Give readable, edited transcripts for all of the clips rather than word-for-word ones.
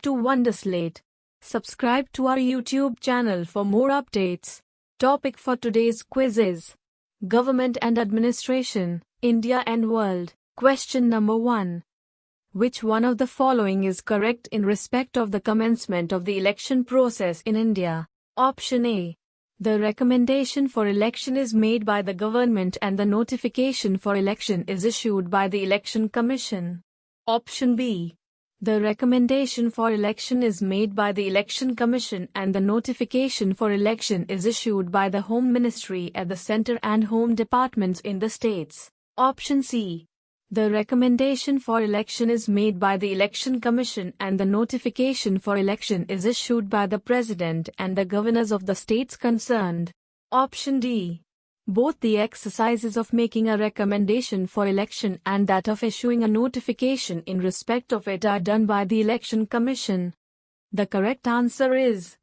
to Wonderslate. Subscribe to our YouTube channel for more updates. Topic for today's quiz is Government and Administration, India and World. Question number 1. Which one of the following is correct in respect of the commencement of the election process in India? Option A. The recommendation for election is made by the government and the notification for election is issued by the Election Commission. Option B. The recommendation for election is made by the Election Commission and the notification for election is issued by the Home Ministry at the center and Home Departments in the states. Option C. The recommendation for election is made by the Election Commission and the notification for election is issued by the President and the governors of the states concerned. Option D. Both the exercises of making a recommendation for election and that of issuing a notification in respect of it are done by the Election Commission. The correct answer is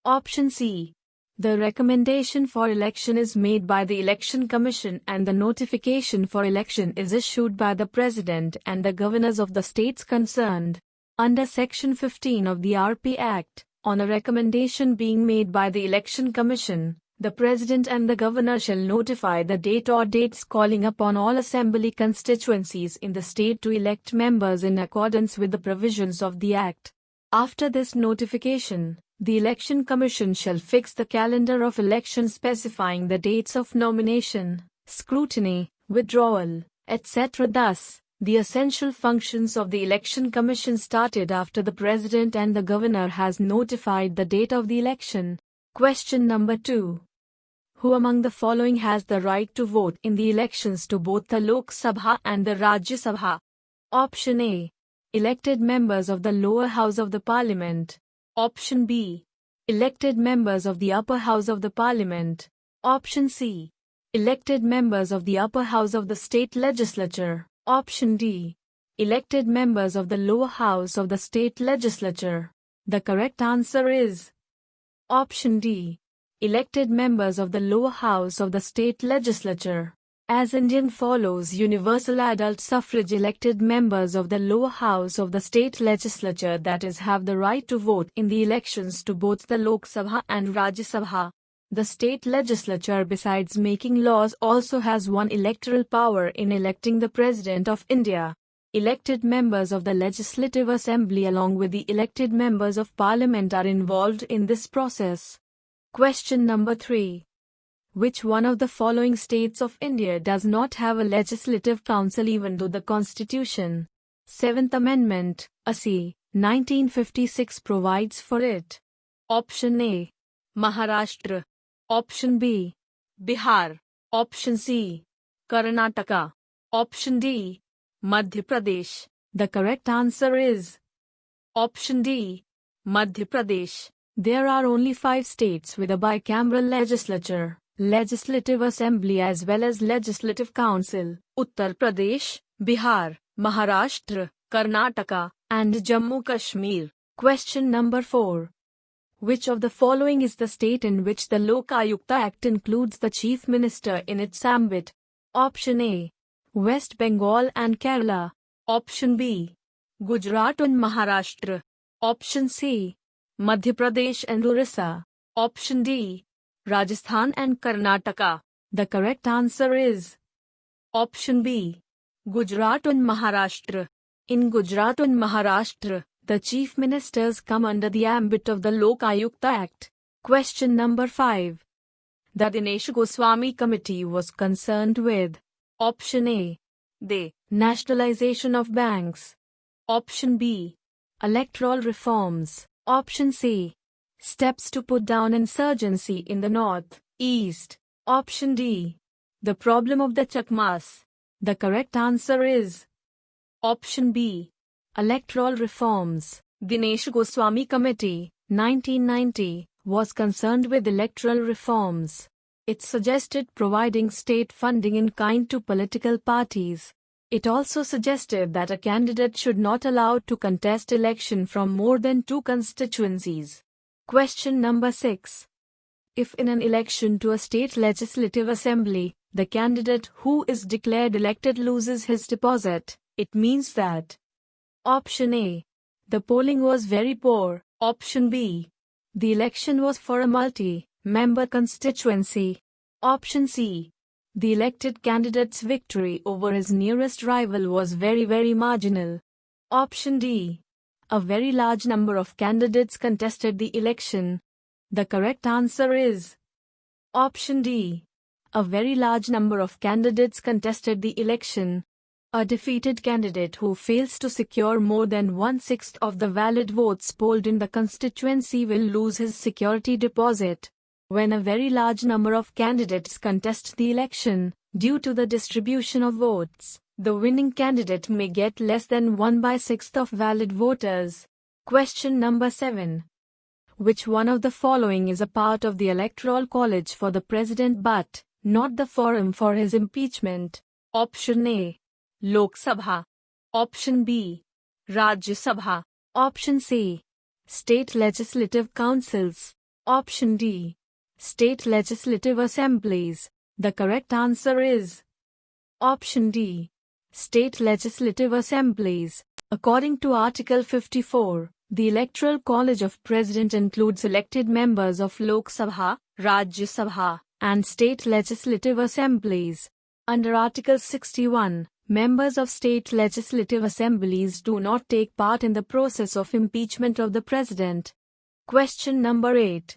Option C. The recommendation for election is made by the Election Commission and the notification for election is issued by the President and the governors of the states concerned. Under Section 15 of the RP Act, on a recommendation being made by the Election Commission, the President and the Governor shall notify the date or dates calling upon all assembly constituencies in the state to elect members in accordance with the provisions of the Act. After this notification, the Election Commission shall fix the calendar of elections specifying the dates of nomination, scrutiny, withdrawal, etc. Thus, the essential functions of the Election Commission started after the President and the Governor has notified the date of the election. Question number 2. Who among the following has the right to vote in the elections to both the Lok Sabha and the Rajya Sabha? Option A. Elected members of the lower house of the Parliament. Option B. Elected members of the upper house of the Parliament. Option C. Elected members of the upper house of the state legislature. Option D. Elected members of the lower house of the state legislature. The correct answer is Option D. Elected members of the lower house of the state legislature. As Indian follows universal adult suffrage, elected members of the lower house of the state legislature, that is, have the right to vote in the elections to both the Lok Sabha and Rajya Sabha. The state legislature, besides making laws, also has one electoral power in electing the President of India. Elected members of the Legislative Assembly along with the elected members of Parliament are involved in this process. Question number 3. Which one of the following states of India does not have a legislative council even though the Constitution, 7th Amendment, AC, 1956 provides for it? Option A. Maharashtra. Option B. Bihar. Option C. Karnataka. Option D. Madhya Pradesh. The correct answer is Option D. Madhya Pradesh. There are only 5 states with a bicameral legislature, Legislative Assembly as well as Legislative Council: Uttar Pradesh, Bihar, Maharashtra, Karnataka, and Jammu Kashmir. Question number 4. Which of the following is the state in which the Lok Ayukta Act includes the Chief Minister in its ambit? Option A. West Bengal and Kerala. Option B. Gujarat and Maharashtra. Option C. Madhya Pradesh and Orissa. Option D. Rajasthan and Karnataka. The correct answer is Option B. Gujarat and Maharashtra. In Gujarat and Maharashtra, the chief ministers come under the ambit of the Lok Ayukta Act. Question number 5. The Dinesh Goswami Committee was concerned with Option A. The nationalization of banks. Option B. Electoral reforms. Option C. Steps to put down insurgency in the north, east. Option D. The problem of the Chakmas. The correct answer is Option B. Electoral reforms. Dinesh Goswami Committee, 1990, was concerned with electoral reforms. It suggested providing state funding in kind to political parties. It also suggested that a candidate should not allowed to contest election from more than 2 constituencies. Question number 6. If in an election to a state legislative assembly, the candidate who is declared elected loses his deposit, it means that Option A. The polling was very poor. Option B. The election was for a multi-member constituency. Option C. The elected candidate's victory over his nearest rival was very marginal. Option D. A very large number of candidates contested the election. The correct answer is Option D. A very large number of candidates contested the election. A defeated candidate who fails to secure more than 1/6 of the valid votes polled in the constituency will lose his security deposit. When a very large number of candidates contest the election, due to the distribution of votes, the winning candidate may get less than 1/6 of valid voters. Question number 7. Which one of the following is a part of the Electoral College for the President but not the forum for his impeachment? Option A. Lok Sabha. Option B. Rajya Sabha. Option C. State Legislative Councils. Option D. State Legislative Assemblies. The correct answer is Option D. State Legislative Assemblies. According to Article 54, the Electoral College of President includes elected members of Lok Sabha, Rajya Sabha, and State Legislative Assemblies. Under Article 61, members of state legislative assemblies do not take part in the process of impeachment of the president. Question number 8.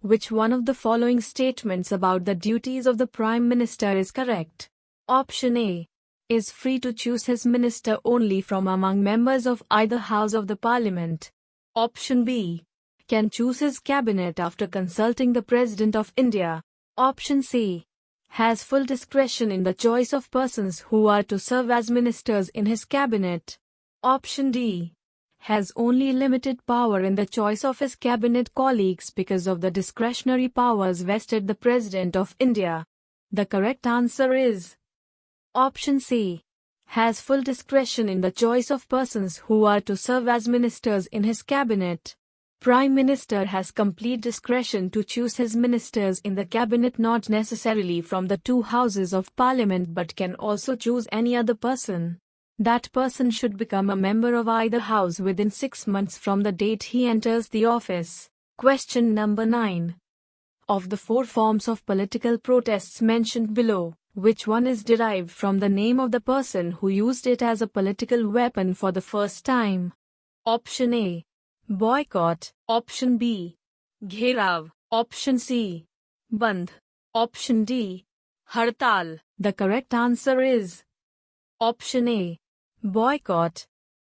Which one of the following statements about the duties of the Prime Minister is correct? Option A. Is free to choose his minister only from among members of either house of the Parliament. Option B. Can choose his cabinet after consulting the President of India. Option C. Has full discretion in the choice of persons who are to serve as ministers in his cabinet. Option D. Has only limited power in the choice of his cabinet colleagues because of the discretionary powers vested the President of India. The correct answer is Option C. Has full discretion in the choice of persons who are to serve as ministers in his cabinet. Prime Minister has complete discretion to choose his ministers in the cabinet, not necessarily from the two houses of Parliament, but can also choose any other person. That person should become a member of either house within 6 months from the date he enters the office. Question number 9. Of the 4 forms of political protests mentioned below, which one is derived from the name of the person who used it as a political weapon for the first time? Option A. Boycott. Option B. Gherav. Option C. Bandh. Option D. Hartal. The correct answer is Option A. Boycott.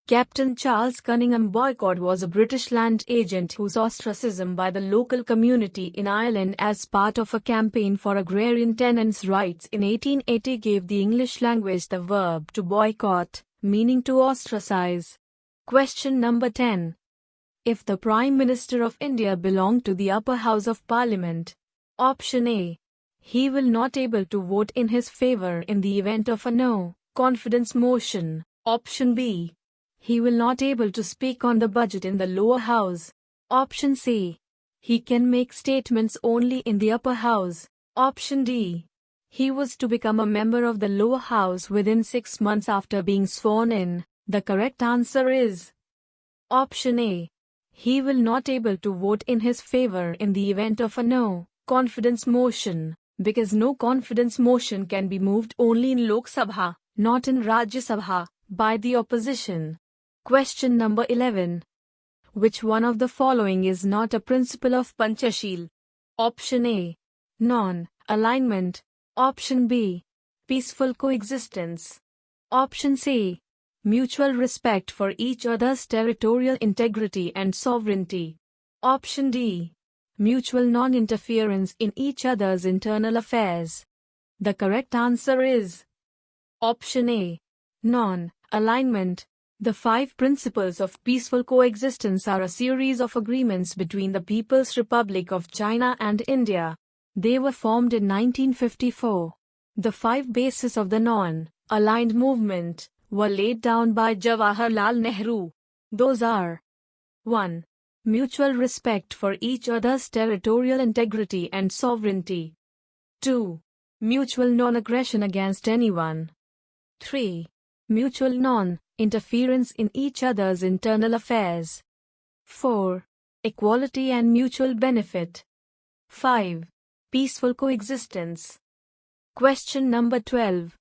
Captain Charles Cunningham Boycott was a British land agent whose ostracism by the local community in Ireland as part of a campaign for agrarian tenants' rights in 1880 gave the English language the verb to boycott, meaning to ostracize. Question number 10. If the Prime Minister of India belonged to the upper house of Parliament, Option A. He will not able to vote in his favour in the event of a no confidence motion. Option B. He will not able to speak on the budget in the lower house. Option C. He can make statements only in the upper house. Option D. He was to become a member of the lower house within 6 months after being sworn in. The correct answer is Option A. He will not able to vote in his favour in the event of a no confidence motion, because no confidence motion can be moved only in Lok Sabha, not in Rajya Sabha, by the opposition. Question number 11. Which one of the following is not a principle of Panchsheel? Option A. Non-alignment. Option B. Peaceful coexistence. Option C. Mutual respect for each other's territorial integrity and sovereignty. Option D. Mutual non-interference in each other's internal affairs. The correct answer is Option A. Non-alignment. The 5 principles of peaceful coexistence are a series of agreements between the People's Republic of China and India. They were formed in 1954. The 5 bases of the non-aligned movement were laid down by Jawaharlal Nehru. Those are 1. Mutual respect for each other's territorial integrity and sovereignty. 2. Mutual non-aggression against anyone. 3. Mutual non interference in each other's internal affairs. 4. Equality and mutual benefit. 5. Peaceful coexistence. Question number 12.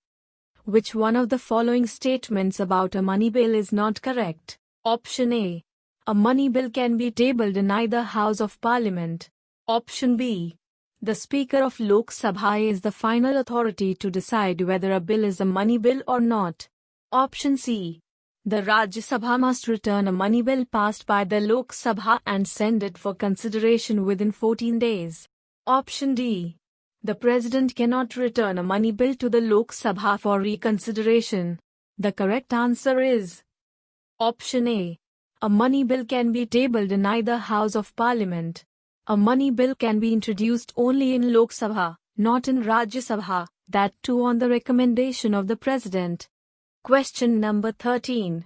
Which one of the following statements about a money bill is not correct? Option A. A money bill can be tabled in either House of Parliament. Option B. The Speaker of Lok Sabha is the final authority to decide whether a bill is a money bill or not. Option C. The Rajya Sabha must return a money bill passed by the Lok Sabha and send it for consideration within 14 days. Option D. The President cannot return a money bill to the Lok Sabha for reconsideration. The correct answer is Option A. A money bill can be tabled in either House of Parliament. A money bill can be introduced only in Lok Sabha, not in Rajya Sabha, that too on the recommendation of the President. Question number 13.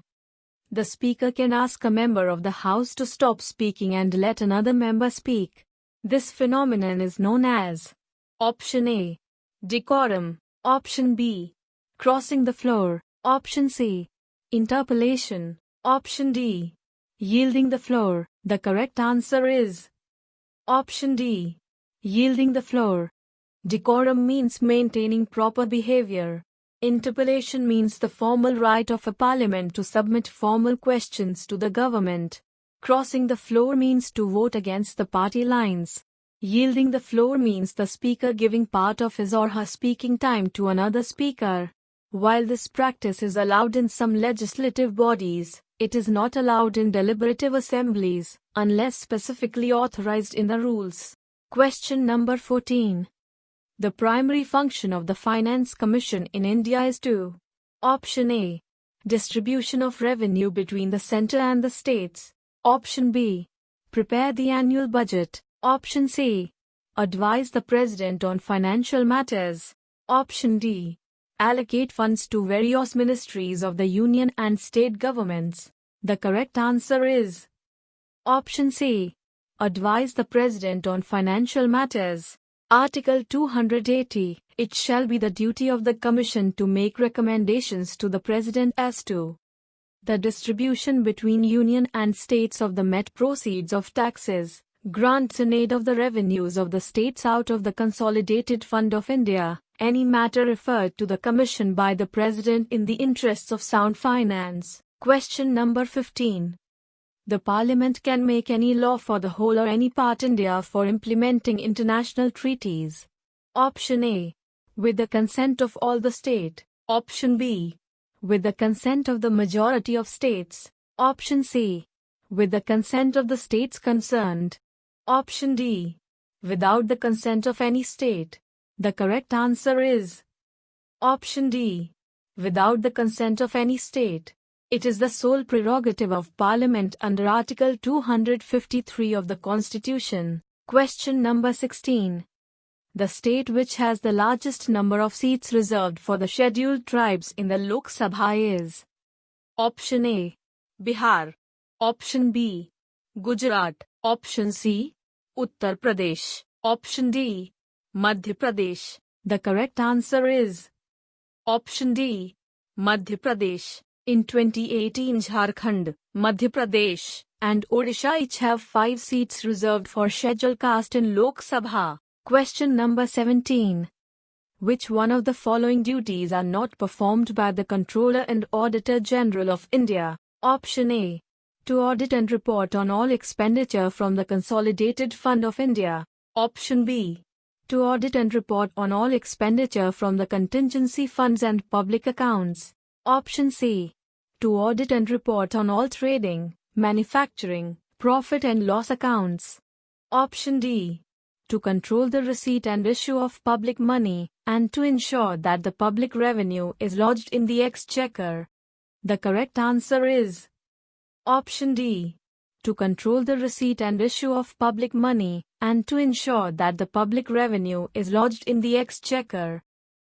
The Speaker can ask a member of the House to stop speaking and let another member speak. This phenomenon is known as Option A. Decorum. Option B. Crossing the floor. Option C. Interpellation. Option D. Yielding the floor. The correct answer is Option D. Yielding the floor. Decorum means maintaining proper behavior. Interpellation means the formal right of a parliament to submit formal questions to the government. Crossing the floor means to vote against the party lines. Yielding the floor means the speaker giving part of his or her speaking time to another speaker. While this practice is allowed in some legislative bodies, it is not allowed in deliberative assemblies, unless specifically authorized in the rules. Question number 14. The primary function of the Finance Commission in India is to Option A. Distribution of revenue between the centre and the states. Option B. Prepare the annual budget. Option C. Advise the President on financial matters. Option D. Allocate funds to various ministries of the Union and state governments. The correct answer is Option C. Advise the President on financial matters. Article 280. It shall be the duty of the Commission to make recommendations to the President as to the distribution between Union and states of the net proceeds of taxes, grants in aid of the revenues of the states out of the Consolidated Fund of India, any matter referred to the Commission by the President in the interests of sound finance. Question number 15. The Parliament can make any law for the whole or any part India for implementing international treaties. Option A. With the consent of all the state. Option B. With the consent of the majority of states. Option C. With the consent of the states concerned. Option D. Without the consent of any state. The correct answer is Option D. Without the consent of any state. It is the sole prerogative of Parliament under Article 253 of the Constitution. Question number 16. The state which has the largest number of seats reserved for the scheduled tribes in the Lok Sabha is Option A. Bihar. Option B. Gujarat. Option C. Uttar Pradesh. Option D. Madhya Pradesh. The correct answer is Option D. Madhya Pradesh. In 2018, Jharkhand, Madhya Pradesh, and Odisha each have 5 seats reserved for scheduled caste in Lok Sabha. Question number 17. Which one of the following duties are not performed by the Controller and Auditor General of India? Option A. To audit and report on all expenditure from the Consolidated Fund of India. Option B. To audit and report on all expenditure from the contingency funds and public accounts. Option C. To audit and report on all trading, manufacturing, profit and loss accounts. Option D. To control the receipt and issue of public money, and to ensure that the public revenue is lodged in the exchequer. The correct answer is Option D. To control the receipt and issue of public money, and to ensure that the public revenue is lodged in the exchequer.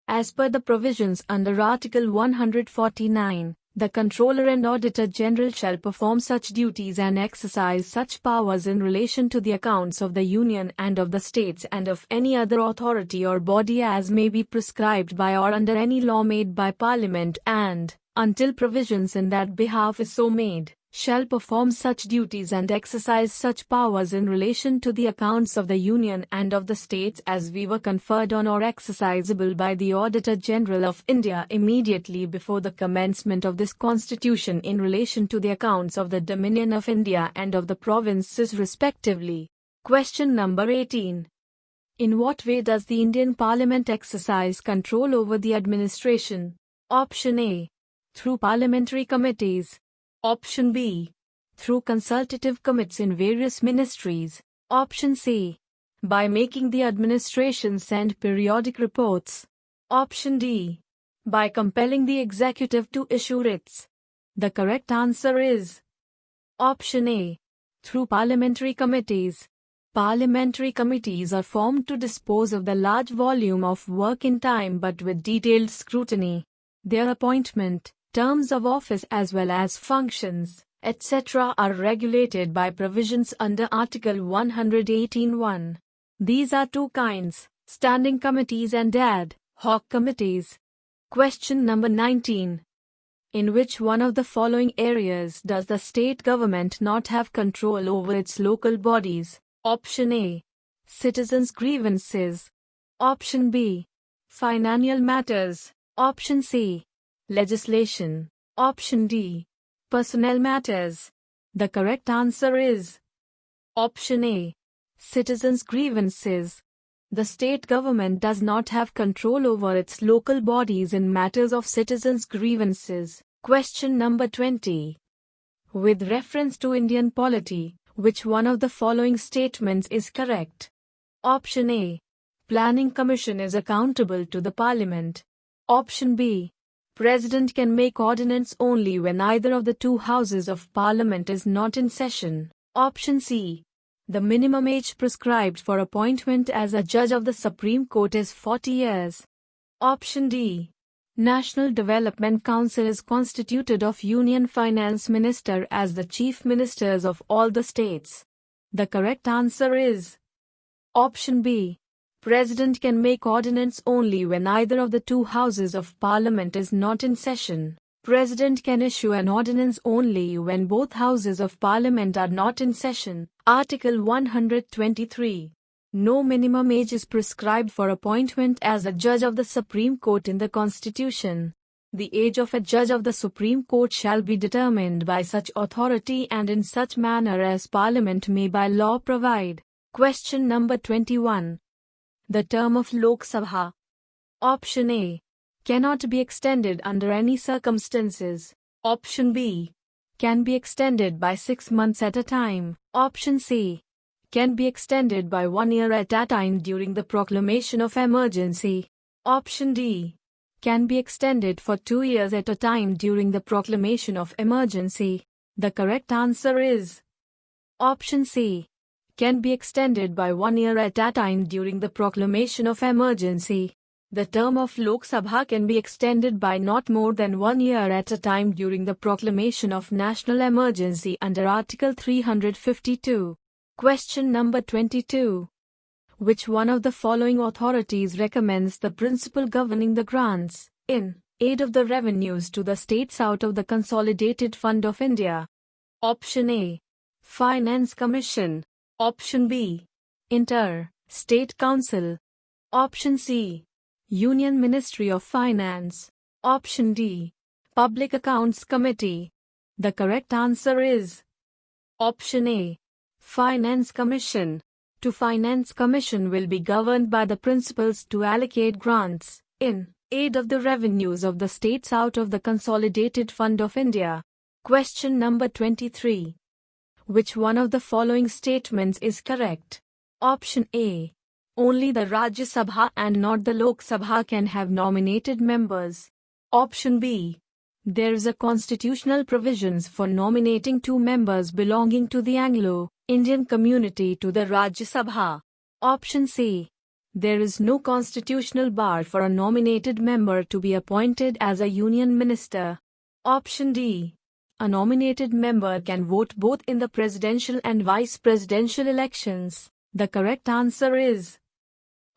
As per the provisions under Article 149, the Controller and Auditor General shall perform such duties and exercise such powers in relation to the accounts of the Union and of the states and of any other authority or body as may be prescribed by or under any law made by Parliament and, until provisions in that behalf is so made, shall perform such duties and exercise such powers in relation to the accounts of the Union and of the States as we were conferred on or exercisable by the Auditor General of India immediately before the commencement of this Constitution in relation to the accounts of the Dominion of India and of the provinces respectively. Question number 18. In what way does the Indian Parliament exercise control over the administration? Option A. Through parliamentary committees. Option B. Through consultative committees in various ministries. Option C. By making the administration send periodic reports. Option D. By compelling the executive to issue writs. The correct answer is Option A. Through parliamentary committees. Parliamentary committees are formed to dispose of the large volume of work in time but with detailed scrutiny. Their appointment, terms of office as well as functions, etc. are regulated by provisions under Article 118(1). These are two kinds, standing committees and ad hoc committees. Question number 19. In which one of the following areas does the state government not have control over its local bodies? Option A. Citizens' grievances. Option B. Financial matters. Option C. Legislation. Option D. Personnel matters. The correct answer is Option A. Citizens' grievances. The state government does not have control over its local bodies in matters of citizens' grievances. Question number 20. With reference to Indian polity, which one of the following statements is correct? Option A. Planning Commission is accountable to the Parliament. Option B. President can make ordinance only when either of the two houses of Parliament is not in session. Option C. The minimum age prescribed for appointment as a judge of the Supreme Court is 40 years. Option D. National Development Council is constituted of Union Finance Minister as the chief ministers of all the states. The correct answer is Option B. President can make ordinance only when either of the two houses of Parliament is not in session. President can issue an ordinance only when both houses of Parliament are not in session. Article 123. No minimum age is prescribed for appointment as a judge of the Supreme Court in the Constitution. The age of a judge of the Supreme Court shall be determined by such authority and in such manner as Parliament may by law provide. Question number 21. The term of Lok Sabha. Option A. Cannot be extended under any circumstances. Option B. Can be extended by 6 months at a time. Option C. Can be extended by 1 year at a time during the proclamation of emergency. Option D. Can be extended for 2 years at a time during the proclamation of emergency. The correct answer is Option C. Can be extended by 1 year at a time during the proclamation of emergency. The term of Lok Sabha can be extended by not more than 1 year at a time during the proclamation of national emergency under Article 352. Question number 22. Which one of the following authorities recommends the principle governing the grants in aid of the revenues to the states out of the Consolidated Fund of India? Option A. Finance Commission. Option B. Inter-State Council. Option C. Union Ministry of Finance. Option D. Public Accounts Committee. The correct answer is Option A. Finance Commission. To Finance Commission will be governed by the principles to allocate grants in aid of the revenues of the states out of the Consolidated Fund of India. Question number 23. Which one of the following statements is correct? Option A. Only the Rajya Sabha and not the Lok Sabha can have nominated members. Option B. There is a constitutional provisions for nominating 2 members belonging to the Anglo-Indian community to the Rajya Sabha. Option C. There is no constitutional bar for a nominated member to be appointed as a union minister. Option D. A nominated member can vote both in the presidential and vice presidential elections. The correct answer is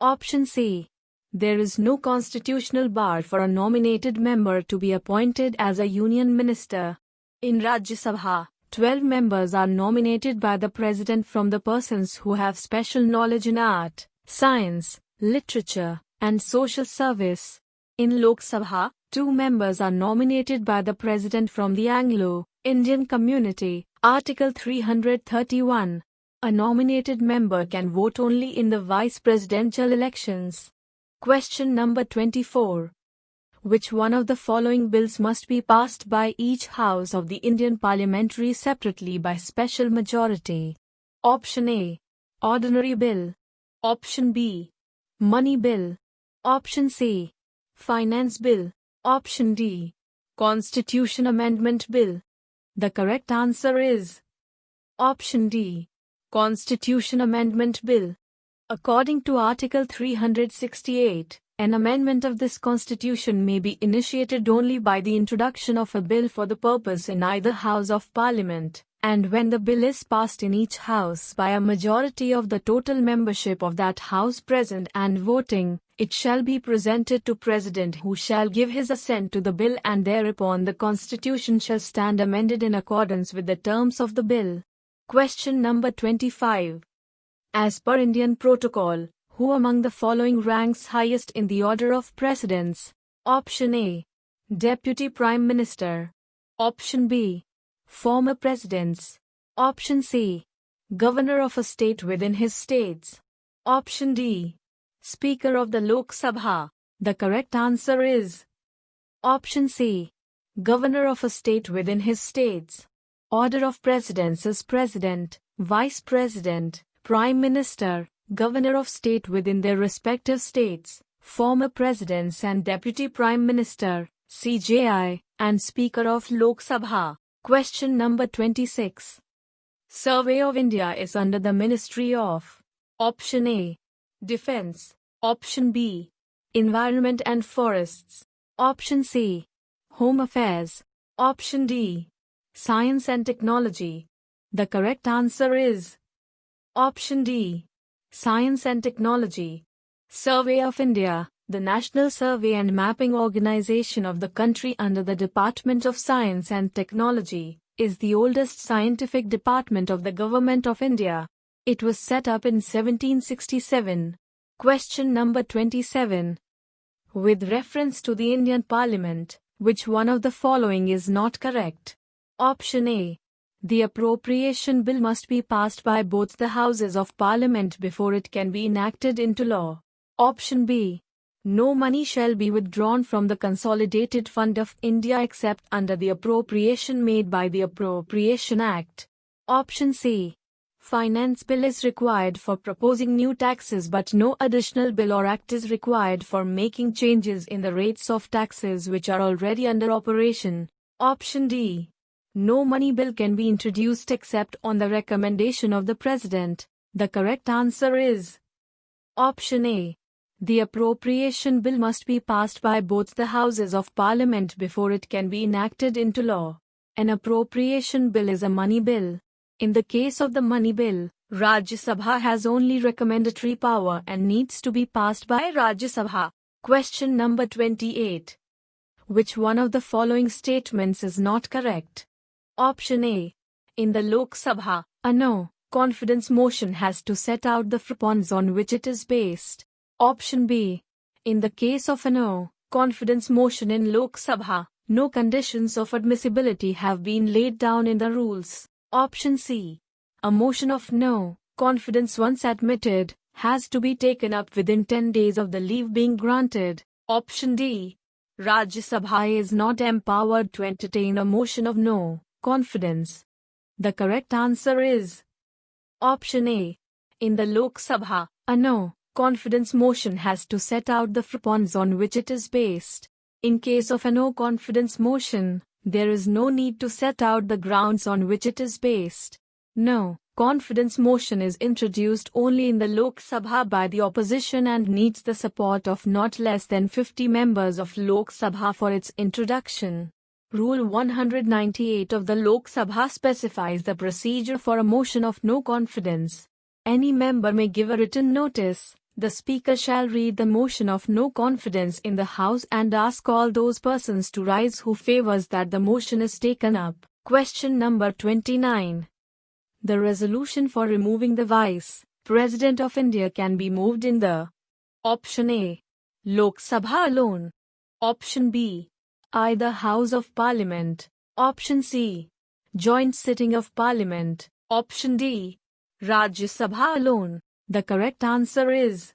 Option C. There is no constitutional bar for a nominated member to be appointed as a union minister. In Rajya Sabha, 12 members are nominated by the President from the persons who have special knowledge in art, science, literature, and social service. In Lok Sabha, 2 members are nominated by the President from the Anglo-Indian community, Article 331. A nominated member can vote only in the vice presidential elections. Question number 24. Which one of the following bills must be passed by each house of the Indian Parliamentary separately by special majority? Option A. Ordinary Bill. Option B. Money Bill. Option C. Finance Bill. Option D. Constitution Amendment Bill. The correct answer is Option D. Constitution Amendment Bill. According to Article 368, an amendment of this constitution may be initiated only by the introduction of a bill for the purpose in either House of Parliament, and when the bill is passed in each house by a majority of the total membership of that house present and voting, it shall be presented to President, who shall give his assent to the bill, and thereupon the constitution shall stand amended in accordance with the terms of the bill. Question number 25. As per Indian protocol, who among the following ranks highest in the order of precedence? Option A. Deputy Prime Minister. Option B. Former Presidents. Option C. Governor of a state within his states. Option D. Speaker of the Lok Sabha. The correct answer is Option C. Governor of a state within his states. Order of precedence is President, Vice President, Prime Minister, Governor of state within their respective states, former Presidents and Deputy Prime Minister, CJI, and Speaker of Lok Sabha. Question number 26. Survey of India is under the Ministry of Option A. Defence. Option B. Environment and Forests. Option C. Home Affairs. Option D. Science and Technology. The correct answer is Option D. Science and Technology. Survey of India, the national survey and mapping organization of the country under the Department of Science and Technology, is the oldest scientific department of the Government of India. It was set up in 1767. Question number 27. With reference to the Indian Parliament, which one of the following is not correct? Option A. The appropriation bill must be passed by both the houses of Parliament before it can be enacted into law. Option B. No money shall be withdrawn from the Consolidated Fund of India except under the appropriation made by the Appropriation Act. Option C. Finance bill is required for proposing new taxes, but no additional bill or act is required for making changes in the rates of taxes which are already under operation. Option D. No money bill can be introduced except on the recommendation of the President. The correct answer is Option A. The appropriation bill must be passed by both the houses of Parliament before it can be enacted into law. An appropriation bill is a money bill. In the case of the money bill, Rajya Sabha has only recommendatory power and needs to be passed by Rajya Sabha. Question number 28. Which one of the following statements is not correct? Option A. In the Lok Sabha, a no-confidence motion has to set out the points on which it is based. Option B. In the case of a no-confidence motion in Lok Sabha, no conditions of admissibility have been laid down in the rules. Option C. A motion of no confidence once admitted has to be taken up within 10 days of the leave being granted. Option D. Rajya Sabha is not empowered to entertain a motion of no confidence. The correct answer is Option A. In the Lok Sabha, a no-confidence motion has to set out the points on which it is based. In case of a no-confidence motion, there is no need to set out the grounds on which it is based. No-confidence motion is introduced only in the Lok Sabha by the opposition and needs the support of not less than 50 members of Lok Sabha for its introduction. Rule 198 of the Lok Sabha specifies the procedure for a motion of no confidence. Any member may give a written notice The Speaker shall read the motion of no confidence in the House and ask all those persons to rise who favors that the motion is taken up. Question number 29. The resolution for removing the Vice President of India can be moved in the Option A. Lok Sabha alone. Option B. Either House of Parliament. Option C. Joint sitting of Parliament. Option D. Rajya Sabha alone. The correct answer is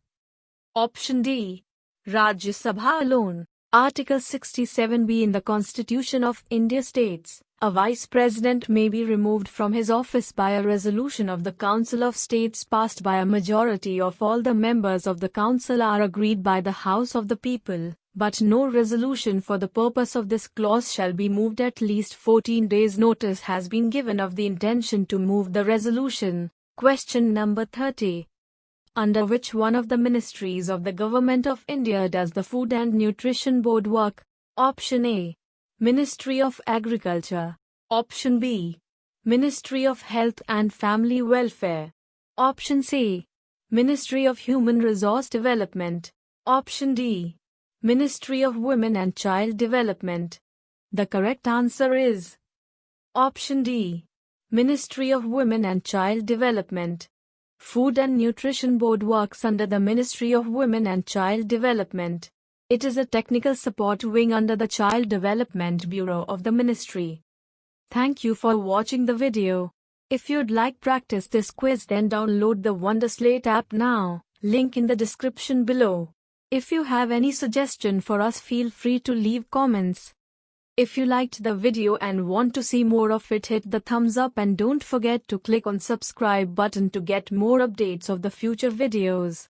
Option D. Rajya Sabha alone. Article 67B in the Constitution of India states, a Vice President may be removed from his office by a resolution of the Council of States passed by a majority of all the members of the Council are agreed by the House of the People, but no resolution for the purpose of this clause shall be moved. At least 14 days notice has been given of the intention to move the resolution. Question number 30. Under which one of the ministries of the Government of India does the Food and Nutrition Board work? Option A. Ministry of Agriculture. Option B. Ministry of Health and Family Welfare. Option C. Ministry of Human Resource Development. Option D. Ministry of Women and Child Development. The correct answer is Option D. Ministry of Women and Child Development. Food and Nutrition Board works under the Ministry of Women and Child Development. It is a technical support wing under the Child Development Bureau of the Ministry. Thank you for watching the video. If you'd like practice this quiz, then download the Wonderslate app now. Link in the description below. If you have any suggestion for us, feel free to leave comments. If you liked the video and want to see more of it, hit the thumbs up and don't forget to click on subscribe button to get more updates of the future videos.